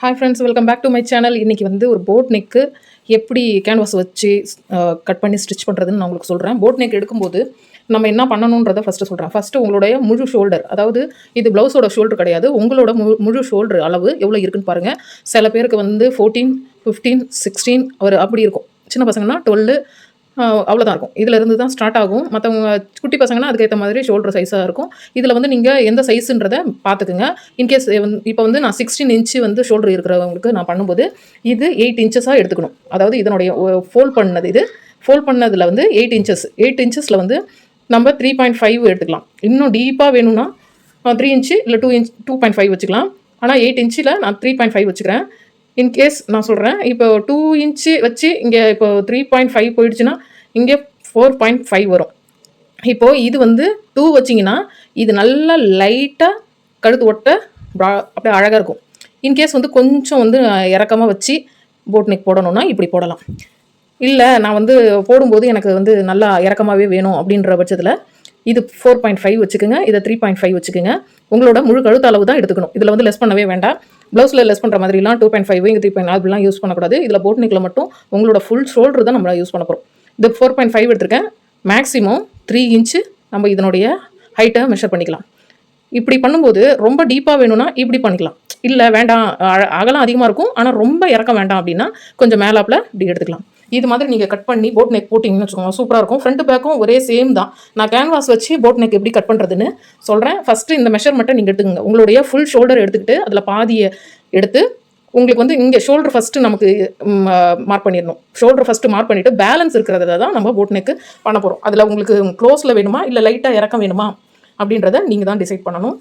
Hi friends, welcome back to my channel. இன்றைக்கி வந்து ஒரு போட் நெக்கு எப்படி கேன்வாஸ் வச்சு கட் பண்ணி ஸ்டிச் பண்ணுறதுன்னு நான் உங்களுக்கு சொல்கிறேன். போட் நெக் எடுக்கும்போது நம்ம என்ன பண்ணணுன்றதை ஃபஸ்ட்டு சொல்கிறேன். ஃபஸ்ட்டு உங்களுடைய முழு ஷோல்டர், அதாவது இது ப்ளவுஸோட ஷோல்டர் கிடையாது, உங்களோட முழு ஷோல்டர் அளவு எவ்வளோ இருக்குன்னு பாருங்கள். சில பேருக்கு வந்து 14, 15, 16 அப்படி இருக்கும். சின்ன பசங்கன்னா 12 அவ்வளோதான் இருக்கும். இதிலேருந்து தான் ஸ்டார்ட் ஆகும். மற்றவங்க குட்டி பசங்கன்னா அதுக்கேற்ற மாதிரி ஷோல்டர் சைஸாக இருக்கும். இதில் வந்து நீங்கள் எந்த சைஸுன்றதை பார்த்துக்குங்க. இன்கேஸ் இப்போ வந்து நான் 16 இன்ச்சு வந்து ஷோல்டர் இருக்கிறவங்களுக்கு நான் பண்ணும்போது இது 8 இன்ச்சஸாக எடுத்துக்கணும். அதாவது இதனுடைய ஃபோல்ட் பண்ணது, இது ஃபோல்ட் பண்ணதில் வந்து 8 இன்ச்சஸ். 8 இன்ச்சஸில் வந்து நம்ம 3.5 எடுத்துக்கலாம். இன்னும் டீப்பாக வேணும்னா 3 இன்ச்சு இல்லை 2.5 வச்சுக்கலாம். ஆனால் 8 இன்ச்சில் நான் 3.5 வச்சுக்கிறேன். இன்கேஸ் நான் சொல்கிறேன், இப்போ 2 இன்ச்சு வச்சு இங்கே இப்போ 3.5 போயிடுச்சுன்னா இங்கே 4.5 வரும். இப்போது இது வந்து 2 வச்சிங்கன்னா இது நல்லா லைட்டாக கழுத்து ஒட்ட அப்படியே அழகாக இருக்கும். இன்கேஸ் வந்து கொஞ்சம் வந்து இறக்கமாக வச்சு போட் நெக் போடணுன்னா இப்படி போடலாம். இல்லை நான் வந்து போடும்போது எனக்கு வந்து நல்லா இறக்கமாகவே வேணும் அப்படின்ற பட்சத்தில் இது 4.5 வச்சுக்கோங்க, இதை 3.5 வச்சுக்கோங்க. உங்களோட முழு கழுத்து அளவு தான் எடுத்துக்கணும். இதில் வந்து லெஸ் பண்ணவே வேண்டாம். ப்ளவுஸில் லெஸ் பண்ணுற மாதிரிலாம் 2.5 இங்கே 3.5 அப்படிலாம் யூஸ் பண்ணக்கூடாது. இதில் போட் நெக்கில் மட்டும் உங்களோட ஃபுல் ஷோல்டர் தான் நம்ம யூஸ் பண்ண போகிறோம். இது 4.5 எடுத்திருக்கேன். மேக்ஸிமம் 3 இன்ச்சு நம்ம இதனுடைய ஹைட்டை மெஷர் பண்ணிக்கலாம். இப்படி பண்ணும்போது ரொம்ப டீப்பாக வேணும்னா இப்படி பண்ணிக்கலாம். இல்லை வேண்டாம், அகலம் அதிகமாக இருக்கும் ஆனால் ரொம்ப இறக்க வேண்டாம் அப்படின்னா கொஞ்சம் மேலாப்பில் இப்படி எடுத்துக்கலாம். இது மாதிரி நீங்கள் கட் பண்ணி போட் நெக் போட்டிங்கன்னு வச்சுக்கோங்க, சூப்பராக இருக்கும். ஃப்ரண்ட் பேக்கும் ஒரே சேம் தான். நான் கேன்வாஸ் வச்சு போட் நெக் எப்படி கட் பண்ணுறதுன்னு சொல்கிறேன். ஃபஸ்ட்டு இந்த மெஷர்மெண்ட்டை நீங்கள் எடுத்துக்கோங்க. உங்களுடைய ஃபுல் ஷோல்டர் எடுத்துக்கிட்டு அதில் பாதியை எடுத்து உங்களுக்கு வந்து இங்கே ஷோல்டர் ஃபஸ்ட்டு நமக்கு மார்க் பண்ணிடணும். ஷோல்டர் ஃபஸ்ட்டு மார்க் பண்ணிவிட்டு பேலன்ஸ் இருக்கிறத தான் நம்ம போட் நெக்கு பண்ண போகிறோம். அதில் உங்களுக்கு க்ளோஸில் வேணுமா இல்லை லைட்டாக இறக்கம் வேணுமா அப்படின்றத நீங்கள் தான் டிசைட் பண்ணணும்.